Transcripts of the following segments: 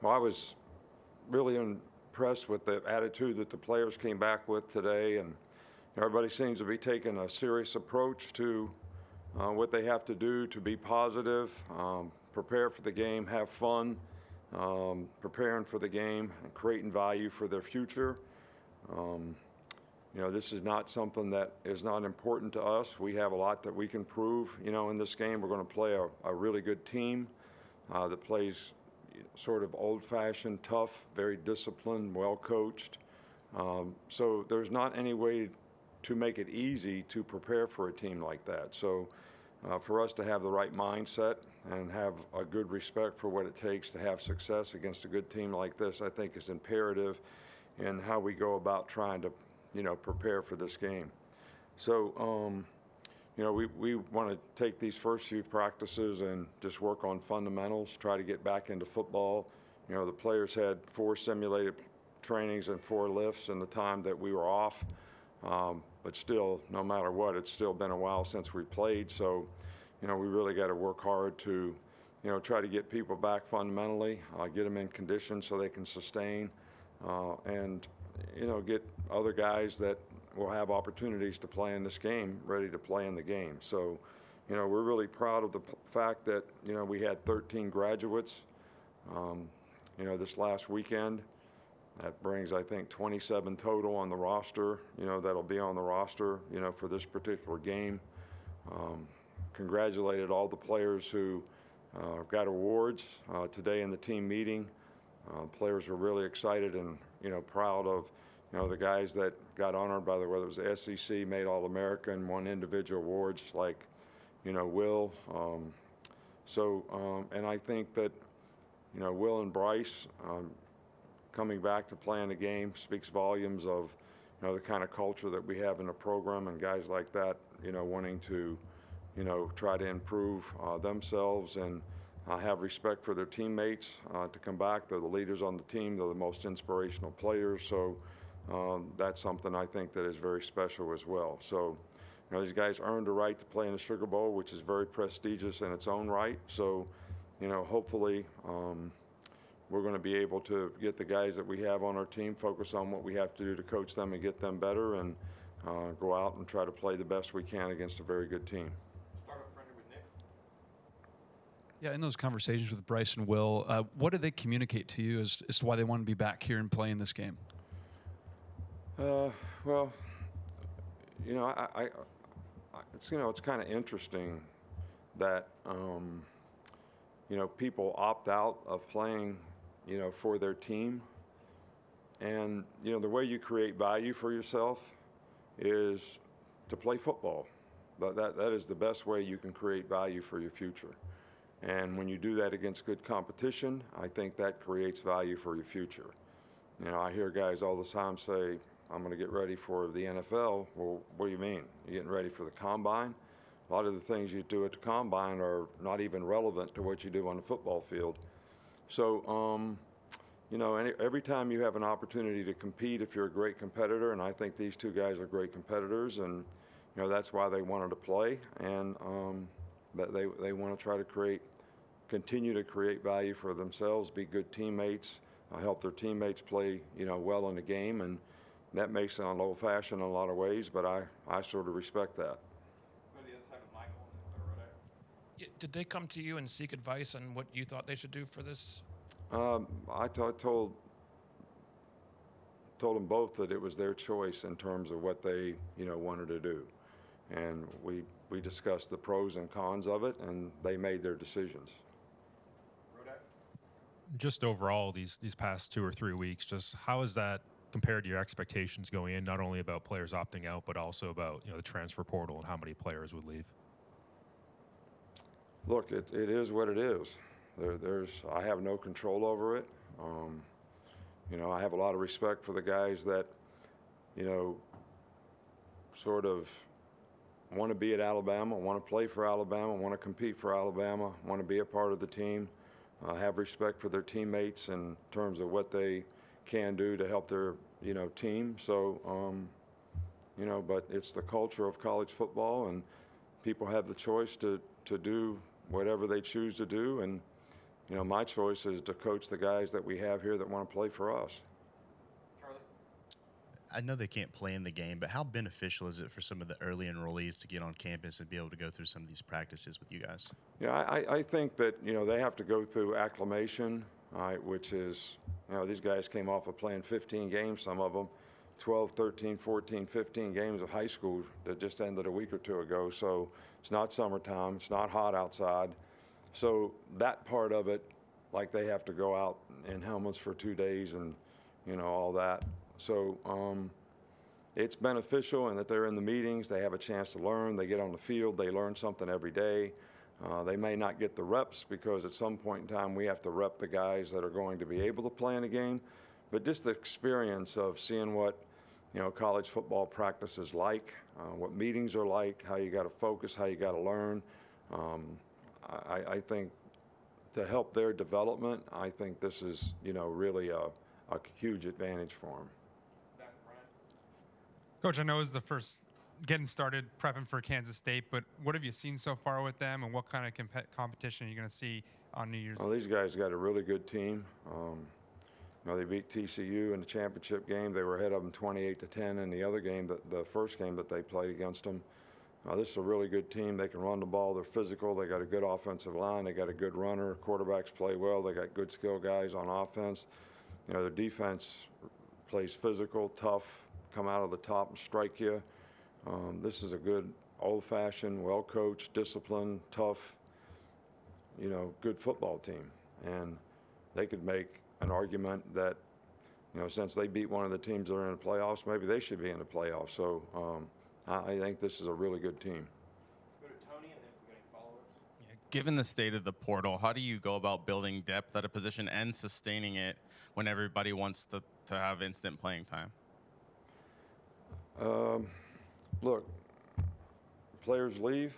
Well, I was really impressed with the attitude that the players came back with today, and everybody seems to be taking a serious approach to what they have to do to be positive, prepare for the game, have fun, preparing for the game, and creating value for their future. Um, this is not something that is not important to us. We have a lot that we can prove. In this game, we're going to play a really good team that plays sort of old-fashioned, tough, very disciplined, well-coached. So there's not any way to make it easy to prepare for a team like that. So for us to have the right mindset and have a good respect for what it takes to have success against a good team like this, I think is imperative in how we go about trying to, prepare for this game. So, we want to take these first few practices and just work on fundamentals, try to get back into football. The players had 4 simulated trainings and 4 lifts in the time that we were off. But still, no matter what, it's still been a while since we played. So, we really got to work hard to, try to get people back fundamentally, get them in condition so they can sustain, and, get other guys that will have opportunities to play in this game ready to play in the game. So, we're really proud of the fact that, we had 13 graduates, this last weekend. That brings, I think, 27 total on the roster, that'll be on the roster, for this particular game. Congratulated all the players who got awards today in the team meeting. Players were really excited and, proud of, the guys that got honored by whether it was the SEC, made All-American, won individual awards like, Will. And I think that, Will and Bryce, coming back to playing the game speaks volumes of, the kind of culture that we have in the program, and guys like that, wanting to, try to improve themselves and have respect for their teammates to come back. They're the leaders on the team. They're the most inspirational players. So that's something I think that is very special as well. So, these guys earned the right to play in the Sugar Bowl, which is very prestigious in its own right. So, hopefully, we're going to be able to get the guys that we have on our team, focus on what we have to do to coach them and get them better, and go out and try to play the best we can against a very good team. Start up friendly with Nick. Yeah, in those conversations with Bryce and Will, what did they communicate to you as to why they want to be back here and playing this game? Well, it's kind of interesting that people opt out of playing, for their team. And, the way you create value for yourself is to play football. That is the best way you can create value for your future. And when you do that against good competition, I think that creates value for your future. I hear guys all the time say, I'm going to get ready for the NFL. Well, what do you mean? You're getting ready for the combine? A lot of the things you do at the combine are not even relevant to what you do on the football field. So, every time you have an opportunity to compete, if you're a great competitor, and I think these two guys are great competitors, and, that's why they wanted to play, and that they want to try to continue to create value for themselves, be good teammates, help their teammates play, well in the game, and that may sound old-fashioned in a lot of ways, but I sort of respect that. Go to the other side of Michael and then Yeah, did they come to you and seek advice on what you thought they should do for this? I told them both that it was their choice in terms of what they, wanted to do. And we discussed the pros and cons of it, and they made their decisions. Just overall, these past 2 or 3 weeks, just how has that compared to your expectations going in, not only about players opting out, but also about, the transfer portal and how many players would leave? Look, it is what it is. I have no control over it. I have a lot of respect for the guys that, sort of want to be at Alabama, want to play for Alabama, want to compete for Alabama, want to be a part of the team, have respect for their teammates in terms of what they can do to help their, team. So, but it's the culture of college football, and people have the choice to do whatever they choose to do. And, my choice is to coach the guys that we have here that want to play for us. Charlie? I know they can't play in the game, but how beneficial is it for some of the early enrollees to get on campus and be able to go through some of these practices with you guys? Yeah, I think that, they have to go through acclimation, which is, these guys came off of playing 15 games, some of them, 12, 13, 14, 15 games of high school that just ended a week or two ago. So it's not summertime, it's not hot outside. So that part of it, like they have to go out in helmets for 2 days and, all that. So it's beneficial in that they're in the meetings, they have a chance to learn, they get on the field, they learn something every day. They may not get the reps because at some point in time we have to rep the guys that are going to be able to play in a game. But just the experience of seeing what, college football practice is like, what meetings are like, how you got to focus, how you got to learn. I think to help their development, I think this is, really a huge advantage for them. Back to Brian. Coach, I know it was the first getting started prepping for Kansas State, but what have you seen so far with them, and what kind of competition are you going to see on New Year's? Well, these guys got a really good team. They beat TCU in the championship game. They were ahead of them 28-10 in the other game, the first game that they played against them. This is a really good team. They can run the ball. They're physical. They got a good offensive line. They got a good runner. Quarterbacks play well. They got good skill guys on offense. Their defense plays physical, tough, come out of the top and strike you. This is a good, old-fashioned, well-coached, disciplined, tough, good football team. And they could make an argument that, since they beat one of the teams that are in the playoffs, maybe they should be in the playoffs. So I think this is a really good team. Go to Tony, and then if we got any followers. Given the state of the portal, how do you go about building depth at a position and sustaining it when everybody wants to have instant playing time? Look, players leave.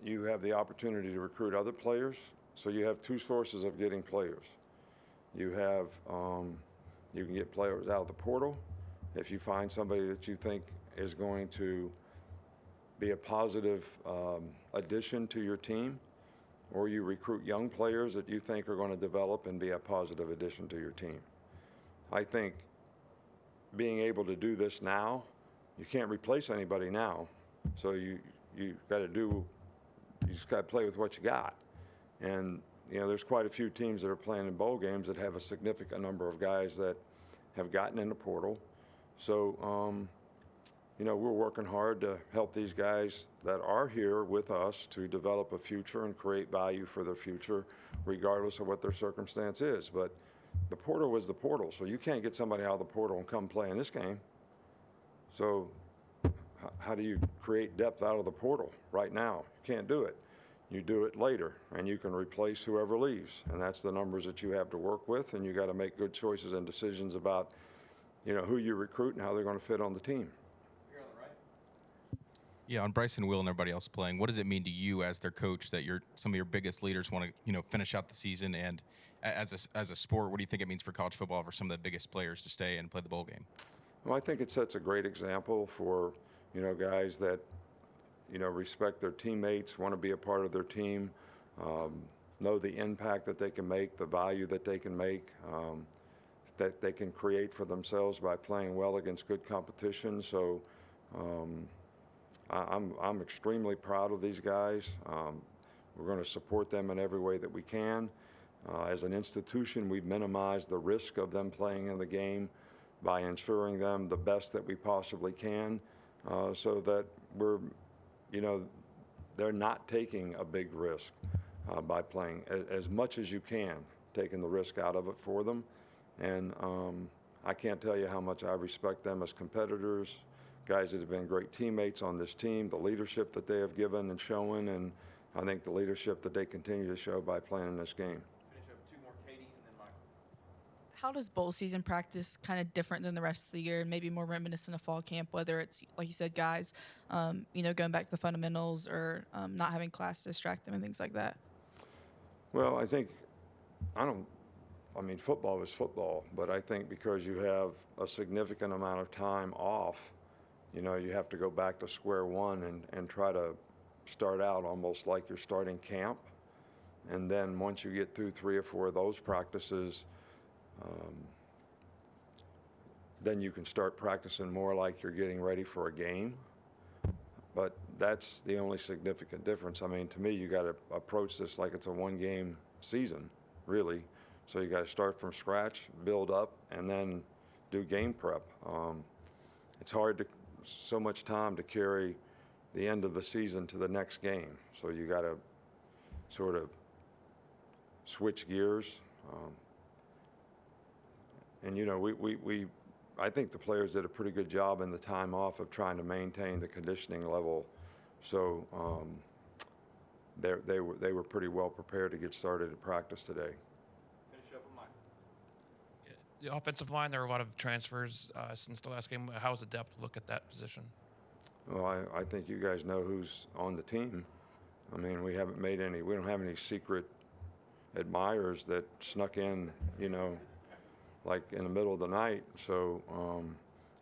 You have the opportunity to recruit other players. So you have two sources of getting players. You have, you can get players out of the portal. If you find somebody that you think is going to be a positive addition to your team, or you recruit young players that you think are going to develop and be a positive addition to your team. I think being able to do this now, you can't replace anybody now, so you got to do, you just got to play with what you got. And there's quite a few teams that are playing in bowl games that have a significant number of guys that have gotten in the portal. So we're working hard to help these guys that are here with us to develop a future and create value for their future, regardless of what their circumstance is. But the portal was the portal, so you can't get somebody out of the portal and come play in this game. So how do you create depth out of the portal right now? You can't do it. You do it later, and you can replace whoever leaves, and that's the numbers that you have to work with, and you got to make good choices and decisions about, who you recruit and how they're going to fit on the team. Here on the right. Yeah, on Bryson Will and everybody else playing, what does it mean to you as their coach that some of your biggest leaders want to finish out the season? And as a sport, what do you think it means for college football for some of the biggest players to stay and play the bowl game? Well, I think it sets a great example for guys that respect their teammates, want to be a part of their team, know the impact that they can make, the value that they can make, that they can create for themselves by playing well against good competition. So I'm extremely proud of these guys. We're going to support them in every way that we can. As an institution, we've minimized the risk of them playing in the game by ensuring them the best that we possibly can, so that we're, they're not taking a big risk by playing as much as you can, taking the risk out of it for them. And I can't tell you how much I respect them as competitors, guys that have been great teammates on this team, the leadership that they have given and shown, and I think the leadership that they continue to show by playing in this game. Finish up two more, Katie, and then Michael. How does bowl season practice kind of different than the rest of the year, and maybe more reminiscent of fall camp, whether it's, like you said, guys, going back to the fundamentals or not having class to distract them and things like that? Well, I think, football is football, but I think because you have a significant amount of time off, you have to go back to square one and try to start out almost like you're starting camp. And then once you get through 3 or 4 of those practices, then you can start practicing more like you're getting ready for a game. But that's the only significant difference. I mean, to me, you got to approach this like it's a 1-game season, really. So you got to start from scratch, build up, and then do game prep. It's hard to so much time to carry the end of the season to the next game. So you got to sort of switch gears. And you know, I think the players did a pretty good job in the time off of trying to maintain the conditioning level. So they were pretty well prepared to get started at practice today. Finish up with Mike. The offensive line, there are a lot of transfers since the last game. How's the depth look at that position? Well, I think you guys know who's on the team. I mean, we don't have any secret admirers that snuck in, you know, like in the middle of the night. So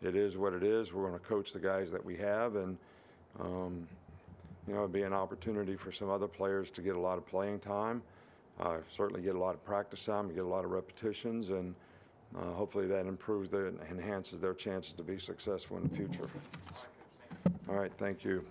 it is what it is. We're going to coach the guys that we have, and you know, it'd be an opportunity for some other players to get a lot of playing time, certainly get a lot of practice time, get a lot of repetitions, and hopefully that enhances their chances to be successful in the future. All right, thank you.